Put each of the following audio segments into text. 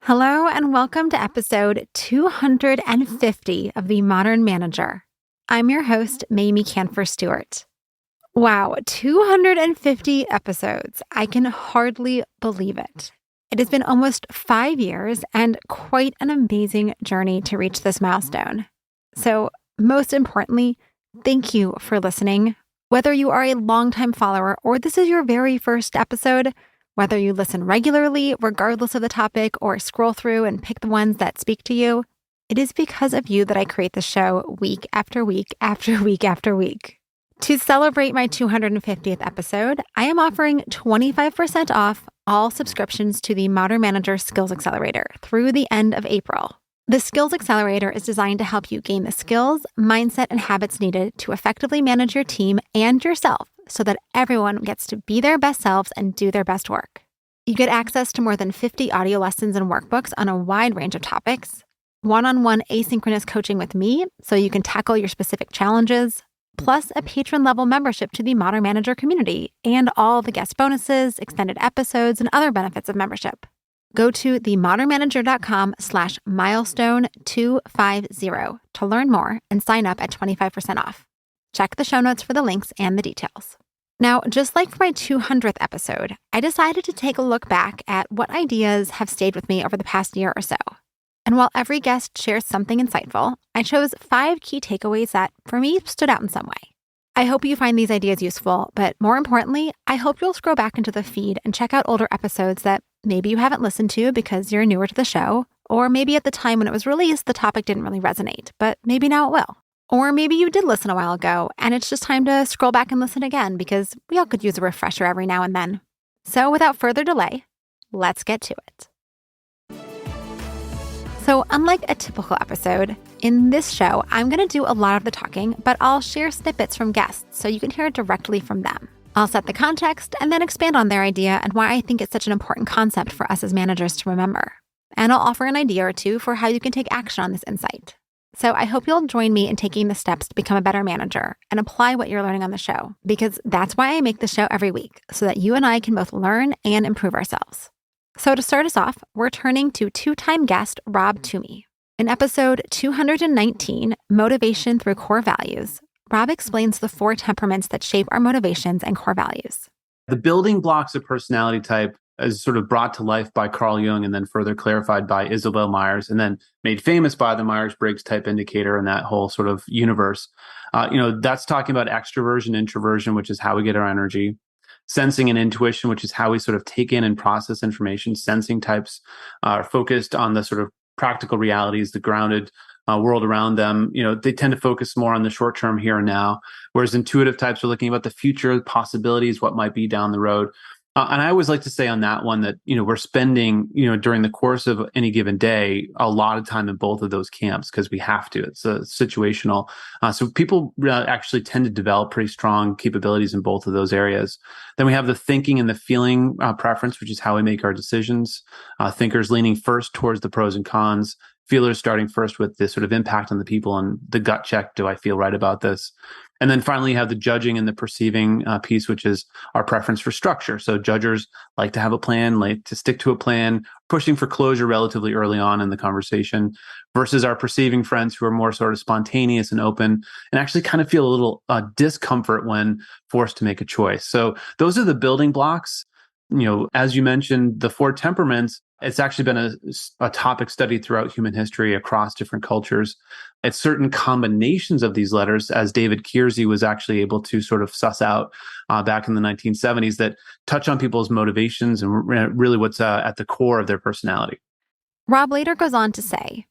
Hello, and welcome to episode 250 of The Modern Manager. I'm your host, Mamie Canfor Stewart. Wow, 250 episodes. I can hardly believe it. It has been almost 5 years and quite an amazing journey to reach this milestone. So, most importantly, thank you for listening. Whether you are a longtime follower or this is your very first episode, whether you listen regularly, regardless of the topic, or scroll through and pick the ones that speak to you, it is because of you that I create the show week after week after week after week. To celebrate my 250th episode, I am offering 25% off all subscriptions to the Modern Manager Skills Accelerator through the end of April. The Skills Accelerator is designed to help you gain the skills, mindset, and habits needed to effectively manage your team and yourself so that everyone gets to be their best selves and do their best work. You get access to more than 50 audio lessons and workbooks on a wide range of topics, one-on-one asynchronous coaching with me so you can tackle your specific challenges, plus a patron-level membership to the Modern Manager community and all the guest bonuses, extended episodes, and other benefits of membership. Go to themodernmanager.com/milestone250 to learn more and sign up at 25% off. Check the show notes for the links and the details. Now, just like for my 200th episode, I decided to take a look back at what ideas have stayed with me over the past year or so. And while every guest shares something insightful, I chose 5 key takeaways that, for me, stood out in some way. I hope you find these ideas useful, but more importantly, I hope you'll scroll back into the feed and check out older episodes that maybe you haven't listened to because you're newer to the show, or maybe at the time when it was released, the topic didn't really resonate, but maybe now it will. Or maybe you did listen a while ago, and it's just time to scroll back and listen again because we all could use a refresher every now and then. So without further delay, let's get to it. So unlike a typical episode, in this show, I'm going to do a lot of the talking, but I'll share snippets from guests so you can hear it directly from them. I'll set the context and then expand on their idea and why I think it's such an important concept for us as managers to remember. And I'll offer an idea or two for how you can take action on this insight. So I hope you'll join me in taking the steps to become a better manager and apply what you're learning on the show, because that's why I make the show every week, so that you and I can both learn and improve ourselves. So to start us off, we're turning to two-time guest Rob Toomey. In episode 219, Motivation Through Core Values, Rob explains the 4 temperaments that shape our motivations and core values. The building blocks of personality type is sort of brought to life by Carl Jung and then further clarified by Isabel Myers and then made famous by the Myers-Briggs type indicator and that whole sort of universe. That's talking about extroversion, introversion, which is how we get our energy. Sensing and intuition, which is how we sort of take in and process information. Sensing types are focused on the sort of practical realities, the grounded world around them. They tend to focus more on the short term here and now, whereas intuitive types are looking about the future, possibilities, what might be down the road. And I always like to say on that one that, we're spending, during the course of any given day, a lot of time in both of those camps because we have to. It's situational. So people actually tend to develop pretty strong capabilities in both of those areas. Then we have the thinking and the feeling preference, which is how we make our decisions. Thinkers leaning first towards the pros and cons. Feelers starting first with this sort of impact on the people and the gut check. Do I feel right about this? And then finally, you have the judging and the perceiving piece, which is our preference for structure. So judgers like to have a plan, like to stick to a plan, pushing for closure relatively early on in the conversation, versus our perceiving friends who are more sort of spontaneous and open and actually kind of feel a little discomfort when forced to make a choice. So those are the building blocks. As you mentioned, the 4 temperaments, it's actually been a topic studied throughout human history across different cultures. It's certain combinations of these letters, as David Kiersey was actually able to sort of suss out back in the 1970s, that touch on people's motivations and really what's at the core of their personality. Rob later goes on to say,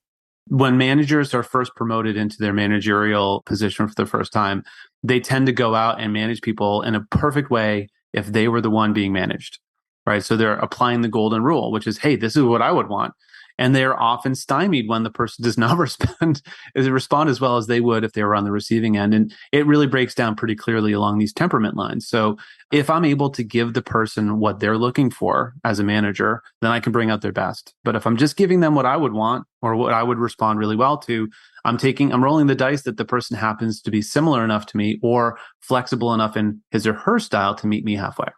when managers are first promoted into their managerial position for the first time, they tend to go out and manage people in a perfect way if they were the one being managed. Right. So they're applying the golden rule, which is, hey, this is what I would want. And they're often stymied when the person does not respond as well as they would if they were on the receiving end. And it really breaks down pretty clearly along these temperament lines. So if I'm able to give the person what they're looking for as a manager, then I can bring out their best. But if I'm just giving them what I would want or what I would respond really well to, I'm rolling the dice that the person happens to be similar enough to me or flexible enough in his or her style to meet me halfway.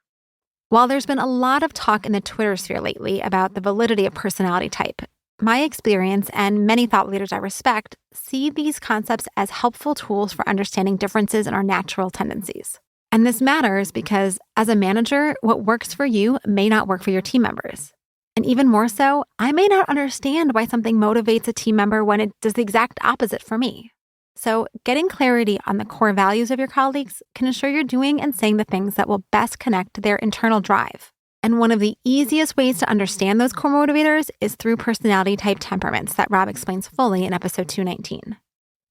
While there's been a lot of talk in the Twitter sphere lately about the validity of personality type, my experience and many thought leaders I respect see these concepts as helpful tools for understanding differences in our natural tendencies. And this matters because as a manager, what works for you may not work for your team members. And even more so, I may not understand why something motivates a team member when it does the exact opposite for me. So getting clarity on the core values of your colleagues can ensure you're doing and saying the things that will best connect to their internal drive. And one of the easiest ways to understand those core motivators is through personality type temperaments that Rob explains fully in episode 219.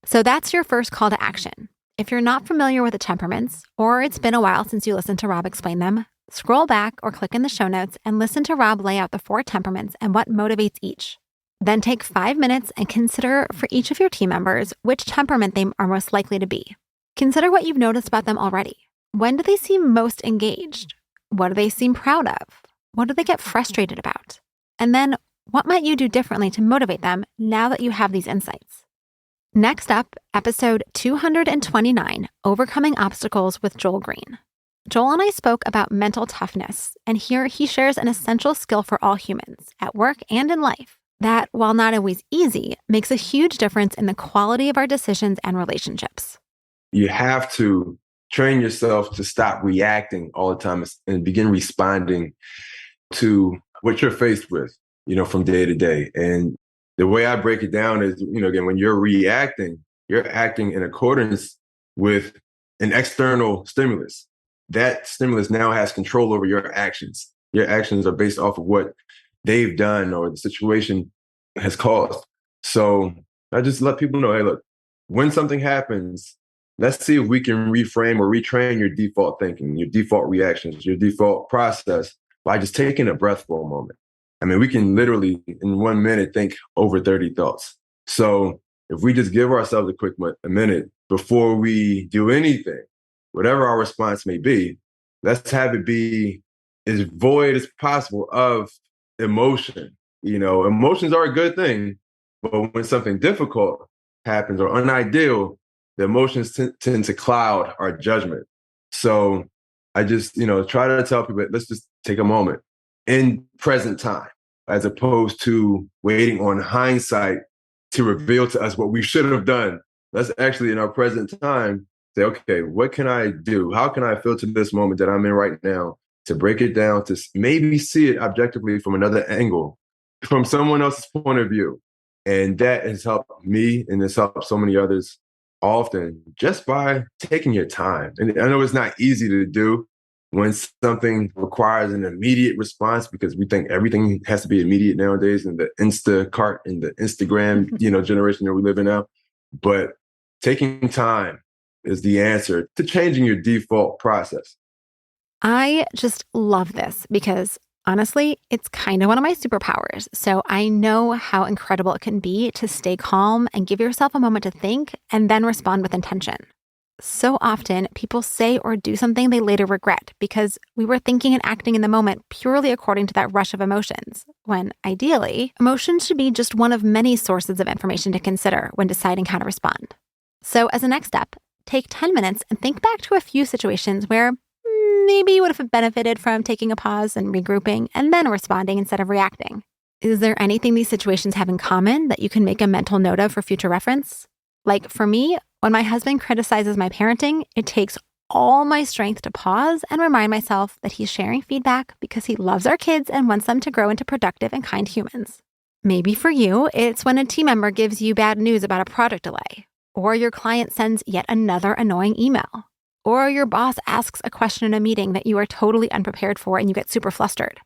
So that's your first call to action. If you're not familiar with the temperaments, or it's been a while since you listened to Rob explain them, scroll back or click in the show notes and listen to Rob lay out the 4 temperaments and what motivates each. Then take 5 minutes and consider for each of your team members which temperament they are most likely to be. Consider what you've noticed about them already. When do they seem most engaged? What do they seem proud of? What do they get frustrated about? And then what might you do differently to motivate them now that you have these insights? Next up, episode 229, Overcoming Obstacles with Joel Green. Joel and I spoke about mental toughness, and here he shares an essential skill for all humans, at work and in life, that, while not always easy, makes a huge difference in the quality of our decisions and relationships. You have to train yourself to stop reacting all the time and begin responding to what you're faced with, from day to day. And the way I break it down is, again, when you're reacting, you're acting in accordance with an external stimulus. That stimulus now has control over your actions. Your actions are based off of what they've done or the situation has caused. So I just let people know, hey, look, when something happens, let's see if we can reframe or retrain your default thinking, your default reactions, your default process by just taking a breath for a moment. I mean, we can literally in 1 minute think over 30 thoughts. So if we just give ourselves a minute before we do anything, whatever our response may be, let's have it be as void as possible of emotion. Emotions are a good thing, but when something difficult happens or unideal, the emotions tend to cloud our judgment. So I just, try to tell people, let's just take a moment in present time, as opposed to waiting on hindsight to reveal to us what we should have done. Let's actually, in our present time, say, okay, what can I do? How can I filter this moment that I'm in right now to break it down, to maybe see it objectively from another angle, from someone else's point of view? And that has helped me, and it's helped so many others often, just by taking your time. And I know it's not easy to do when something requires an immediate response, because we think everything has to be immediate nowadays in the Instacart and the Instagram, generation that we live in now. But taking time is the answer to changing your default process. I just love this because honestly, it's kind of one of my superpowers. So I know how incredible it can be to stay calm and give yourself a moment to think and then respond with intention. So often, people say or do something they later regret because we were thinking and acting in the moment purely according to that rush of emotions, when ideally, emotions should be just one of many sources of information to consider when deciding how to respond. So as a next step, take 10 minutes and think back to a few situations where maybe you would have benefited from taking a pause and regrouping and then responding instead of reacting. Is there anything these situations have in common that you can make a mental note of for future reference? Like for me, when my husband criticizes my parenting, it takes all my strength to pause and remind myself that he's sharing feedback because he loves our kids and wants them to grow into productive and kind humans. Maybe for you, it's when a team member gives you bad news about a project delay, or your client sends yet another annoying email, or your boss asks a question in a meeting that you are totally unprepared for and you get super flustered.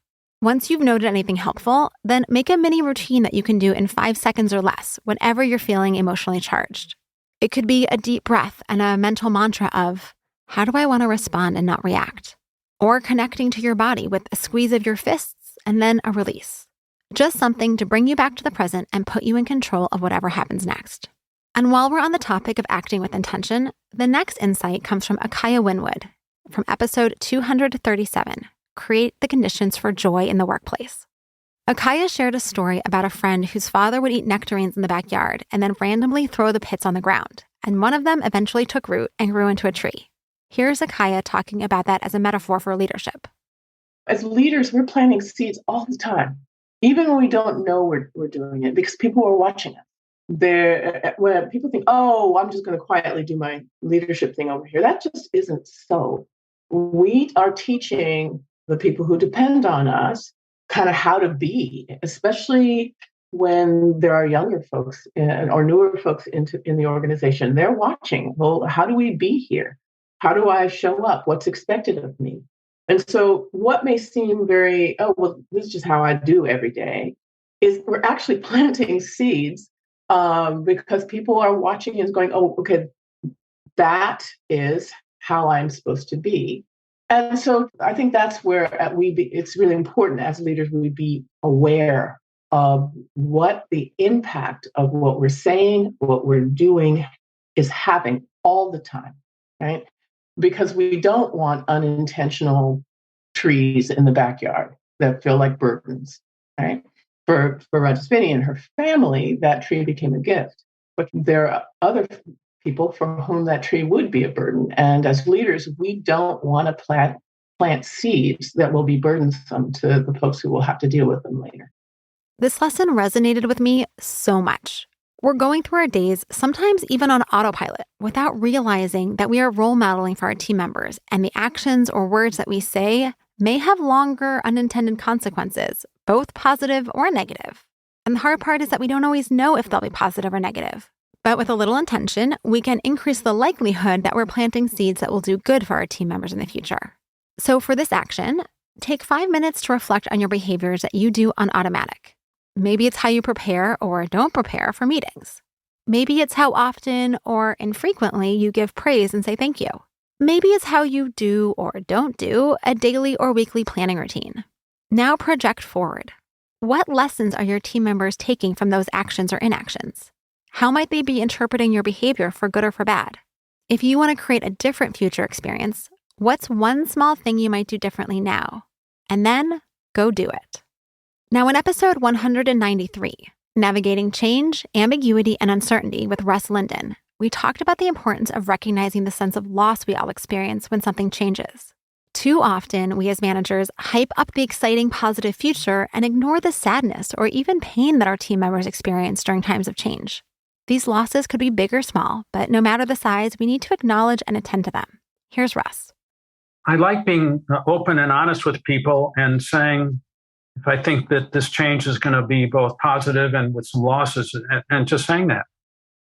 Once you've noted anything helpful, then make a mini routine that you can do in 5 seconds or less whenever you're feeling emotionally charged. It could be a deep breath and a mental mantra of, how do I want to respond and not react? Or connecting to your body with a squeeze of your fists and then a release. Just something to bring you back to the present and put you in control of whatever happens next. And while we're on the topic of acting with intention, the next insight comes from Akaya Winwood from episode 237, Create the Conditions for Joy in the Workplace. Akaya shared a story about a friend whose father would eat nectarines in the backyard and then randomly throw the pits on the ground, and one of them eventually took root and grew into a tree. Here's Akaya talking about that as a metaphor for leadership. As leaders, we're planting seeds all the time, even when we don't know we're doing it, because people are watching us. When people think, oh, I'm just going to quietly do my leadership thing over here, that just isn't so. We are teaching the people who depend on us kind of how to be, especially when there are younger folks or newer folks in the organization. They're watching, well, how do we be here? How do I show up? What's expected of me? And so what may seem very, oh, well, this is just how I do every day, is we're actually planting seeds because people are watching and going, oh, okay, that is how I'm supposed to be. And so I think that's where it's really important as leaders, we be aware of what the impact of what we're saying, what we're doing is having all the time, right? Because we don't want unintentional trees in the backyard that feel like burdens, right? For Rajasvini and her family, that tree became a gift. But there are other people for whom that tree would be a burden. And as leaders, we don't want to plant seeds that will be burdensome to the folks who will have to deal with them later. This lesson resonated with me so much. We're going through our days, sometimes even on autopilot, without realizing that we are role modeling for our team members, and the actions or words that we say may have longer unintended consequences, both positive or negative. And the hard part is that we don't always know if they'll be positive or negative. But with a little intention, we can increase the likelihood that we're planting seeds that will do good for our team members in the future. So for this action, take 5 minutes to reflect on your behaviors that you do on automatic. Maybe it's how you prepare or don't prepare for meetings. Maybe it's how often or infrequently you give praise and say thank you. Maybe it's how you do or don't do a daily or weekly planning routine. Now project forward. What lessons are your team members taking from those actions or inactions? How might they be interpreting your behavior for good or for bad? If you want to create a different future experience, what's one small thing you might do differently now? And then go do it. Now, in episode 193, Navigating Change, Ambiguity, and Uncertainty with Russ Linden, we talked about the importance of recognizing the sense of loss we all experience when something changes. Too often, we as managers hype up the exciting, positive future and ignore the sadness or even pain that our team members experience during times of change. These losses could be big or small, but no matter the size, we need to acknowledge and attend to them. Here's Russ. I like being open and honest with people and saying, if I think that this change is going to be both positive and with some losses, and just saying that.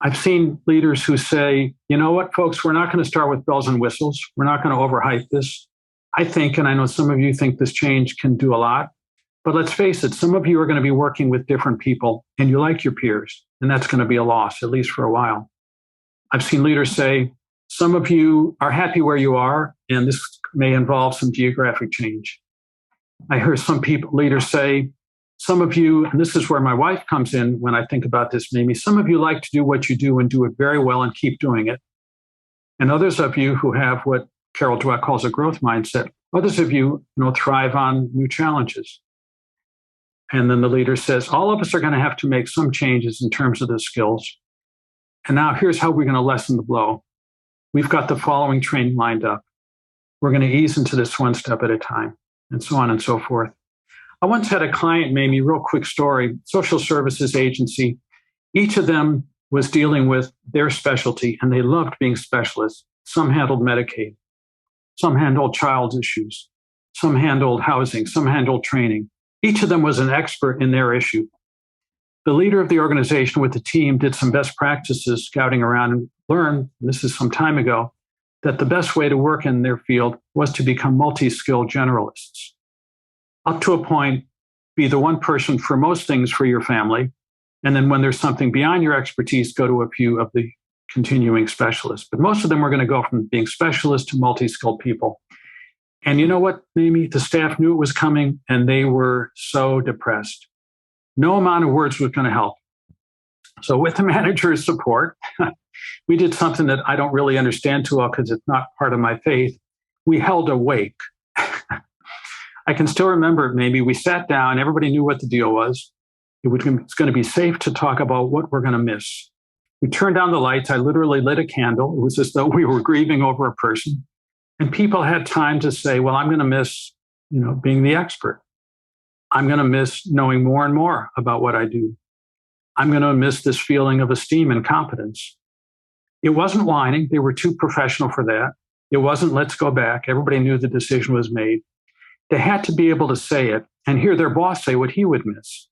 I've seen leaders who say, you know what, folks, we're not going to start with bells and whistles. We're not going to overhype this. I think, and I know some of you think this change can do a lot, but let's face it, some of you are going to be working with different people and you like your peers, and that's going to be a loss, at least for a while. I've seen leaders say, some of you are happy where you are, and this may involve some geographic change. I heard some leaders say, some of you, and this is where my wife comes in when I think about this, Mamie, some of you like to do what you do and do it very well and keep doing it. And others of you who have what Carol Dweck calls a growth mindset, others of you, thrive on new challenges. And then the leader says, all of us are going to have to make some changes in terms of the skills. And now here's how we're going to lessen the blow. We've got the following training lined up. We're going to ease into this one step at a time, and so on and so forth. I once had a client, Mamie, real quick story, social services agency. Each of them was dealing with their specialty, and they loved being specialists. Some handled Medicaid. Some handled child issues. Some handled housing. Some handled training. Each of them was an expert in their issue. The leader of the organization with the team did some best practices scouting around and learned, this is some time ago, that the best way to work in their field was to become multi-skilled generalists. Up to a point, be the one person for most things for your family. And then when there's something beyond your expertise, go to a few of the continuing specialists. But most of them were going to go from being specialists to multi-skilled people. And you know what, Mamie? The staff knew it was coming and they were so depressed. No amount of words was going to help. So with the manager's support, we did something that I don't really understand too well because it's not part of my faith. We held a wake. I can still remember, maybe we sat down, everybody knew what the deal was. It's going to be safe to talk about what we're going to miss. We turned down the lights. I literally lit a candle. It was as though we were grieving over a person. And people had time to say, well, I'm going to miss being the expert. I'm going to miss knowing more and more about what I do. I'm going to miss this feeling of esteem and competence. It wasn't whining. They were too professional for that. It wasn't, let's go back. Everybody knew the decision was made. They had to be able to say it and hear their boss say what he would miss.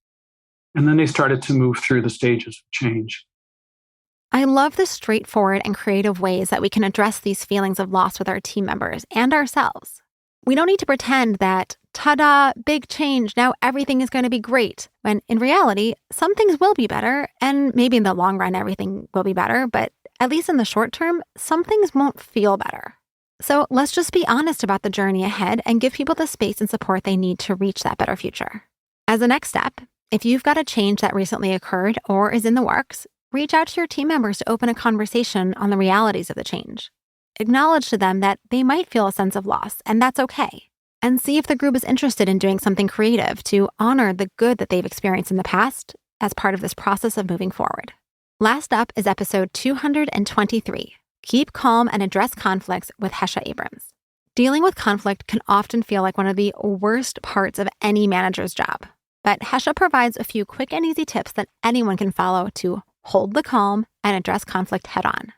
And then they started to move through the stages of change. I love the straightforward and creative ways that we can address these feelings of loss with our team members and ourselves. We don't need to pretend that, ta-da, big change, now everything is going to be great, when in reality, some things will be better, and maybe in the long run, everything will be better, but at least in the short term, some things won't feel better. So let's just be honest about the journey ahead and give people the space and support they need to reach that better future. As a next step, if you've got a change that recently occurred or is in the works, reach out to your team members to open a conversation on the realities of the change. Acknowledge to them that they might feel a sense of loss, and that's okay. And see if the group is interested in doing something creative to honor the good that they've experienced in the past as part of this process of moving forward. Last up is episode 223, Keep Calm and Address Conflicts with Hesha Abrams. Dealing with conflict can often feel like one of the worst parts of any manager's job. But Hesha provides a few quick and easy tips that anyone can follow to hold the calm and address conflict head on.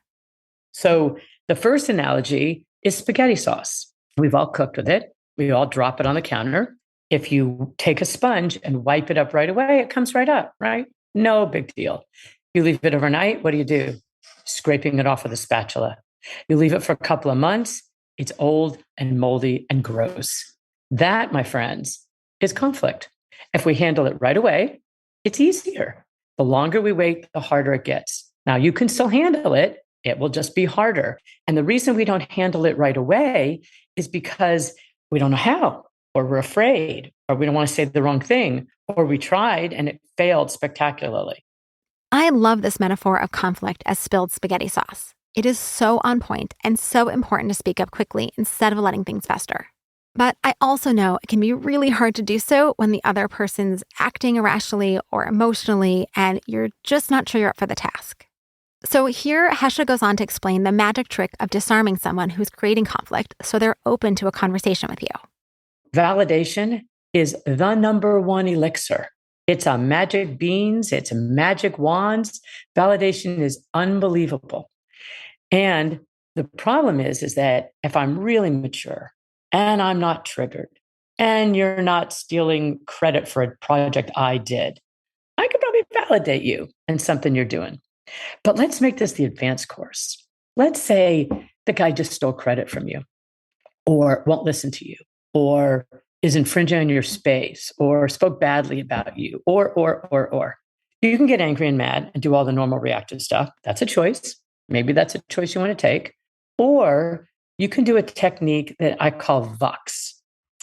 So the first analogy is spaghetti sauce. We've all cooked with it. We all drop it on the counter. If you take a sponge and wipe it up right away, it comes right up, right? No big deal. You leave it overnight, what do? Scraping it off with a spatula. You leave it for a couple of months, it's old and moldy and gross. That, my friends, is conflict. If we handle it right away, it's easier. The longer we wait, the harder it gets. Now, you can still handle it. It will just be harder. And the reason we don't handle it right away is because we don't know how, or we're afraid, or we don't want to say the wrong thing, or we tried and it failed spectacularly. I love this metaphor of conflict as spilled spaghetti sauce. It is so on point and so important to speak up quickly instead of letting things fester. But I also know it can be really hard to do so when the other person's acting irrationally or emotionally, and you're just not sure you're up for the task. So here, Hesha goes on to explain the magic trick of disarming someone who's creating conflict so they're open to a conversation with you. Validation is the number one elixir. It's a magic beans. It's a magic wands. Validation is unbelievable. And the problem is that if I'm really mature and I'm not triggered and you're not stealing credit for a project I did, I could probably validate you in something you're doing. But let's make this the advanced course. Let's say the guy just stole credit from you or won't listen to you or is infringing on your space or spoke badly about you or. You can get angry and mad and do all the normal reactive stuff. That's a choice. Maybe that's a choice you want to take. Or you can do a technique that I call VUCS,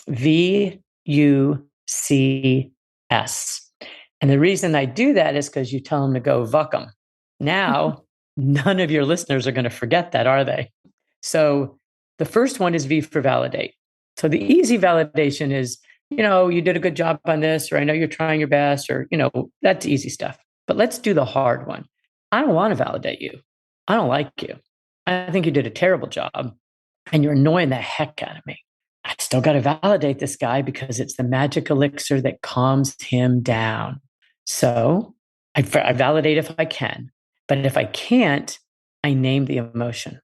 VUCS. And the reason I do that is because you tell them to go VUC them. Now, none of your listeners are going to forget that, are they? So the first one is V for validate. So the easy validation is, you did a good job on this, or I know you're trying your best, or, that's easy stuff. But let's do the hard one. I don't want to validate you. I don't like you. I think you did a terrible job and you're annoying the heck out of me. I still got to validate this guy because it's the magic elixir that calms him down. So I validate if I can. But if I can't, I name the emotion.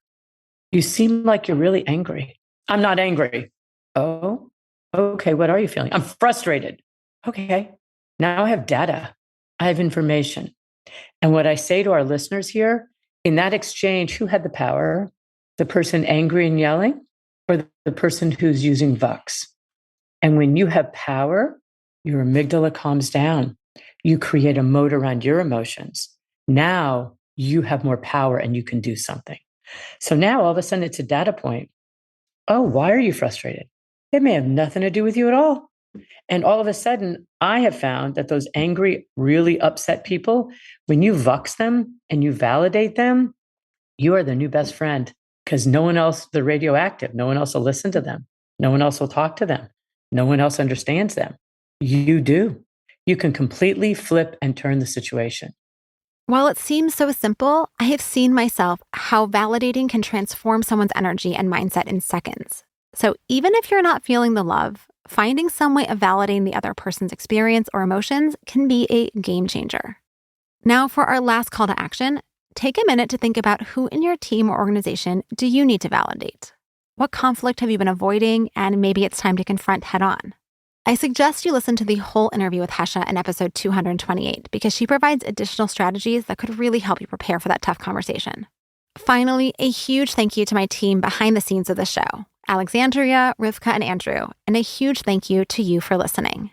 You seem like you're really angry. I'm not angry. Oh, okay. What are you feeling? I'm frustrated. Okay. Now I have data. I have information. And what I say to our listeners here, in that exchange, who had the power? The person angry and yelling or the person who's using VUCS? And when you have power, your amygdala calms down. You create a moat around your emotions. Now you have more power and you can do something. So now all of a sudden it's a data point. Oh, why are you frustrated? It may have nothing to do with you at all. And all of a sudden, I have found that those angry, really upset people, when you VUCS them and you validate them, you are their new best friend because no one else, they're radioactive. No one else will listen to them. No one else will talk to them. No one else understands them. You do. You can completely flip and turn the situation. While it seems so simple, I have seen myself how validating can transform someone's energy and mindset in seconds. So even if you're not feeling the love, finding some way of validating the other person's experience or emotions can be a game changer. Now, for our last call to action, take a minute to think about who in your team or organization do you need to validate. What conflict have you been avoiding, and maybe it's time to confront head on? I suggest you listen to the whole interview with Hesha in episode 228 because she provides additional strategies that could really help you prepare for that tough conversation. Finally, a huge thank you to my team behind the scenes of the show, Alexandria, Rivka, and Andrew, and a huge thank you to you for listening.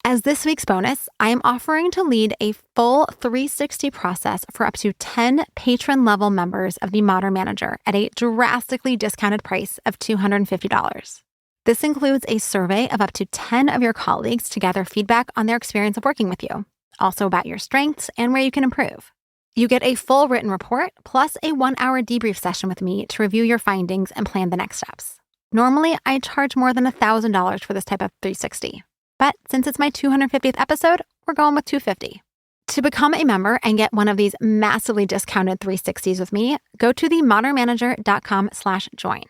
As this week's bonus, I am offering to lead a full 360 process for up to 10 patron-level members of the Modern Manager at a drastically discounted price of $250. This includes a survey of up to 10 of your colleagues to gather feedback on their experience of working with you, also about your strengths and where you can improve. You get a full written report plus a 1-hour debrief session with me to review your findings and plan the next steps. Normally, I charge more than $1,000 for this type of 360. But since it's my 250th episode, we're going with $250. To become a member and get one of these massively discounted 360s with me, go to themodernmanager.com/join.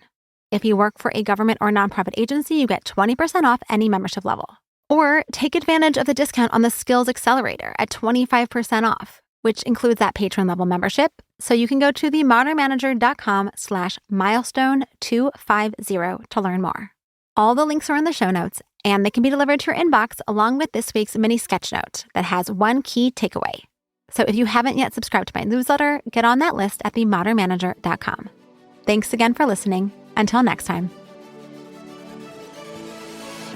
If you work for a government or nonprofit agency, you get 20% off any membership level. Or take advantage of the discount on the Skills Accelerator at 25% off, which includes that patron level membership. So you can go to themodernmanager.com/milestone250 to learn more. All the links are in the show notes, and they can be delivered to your inbox along with this week's mini sketch note that has one key takeaway. So if you haven't yet subscribed to my newsletter, get on that list at themodernmanager.com. Thanks again for listening. Until next time.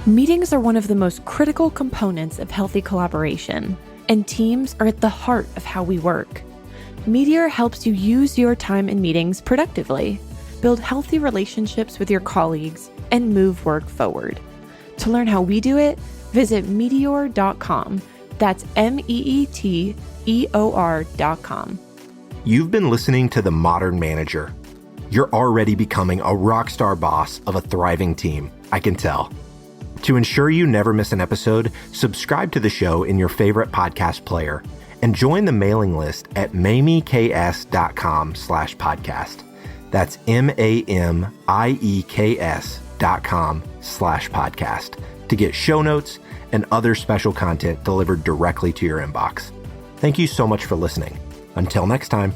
Meetings are one of the most critical components of healthy collaboration, and teams are at the heart of how we work. Meteor helps you use your time in meetings productively, build healthy relationships with your colleagues, and move work forward. To learn how we do it, visit meteor.com. That's MEETEOR.com. You've been listening to The Modern Manager. You're already becoming a rock star boss of a thriving team, I can tell. To ensure you never miss an episode, subscribe to the show in your favorite podcast player and join the mailing list at mamieks.com/podcast. That's MAMIEKS.com/podcast to get show notes and other special content delivered directly to your inbox. Thank you so much for listening. Until next time.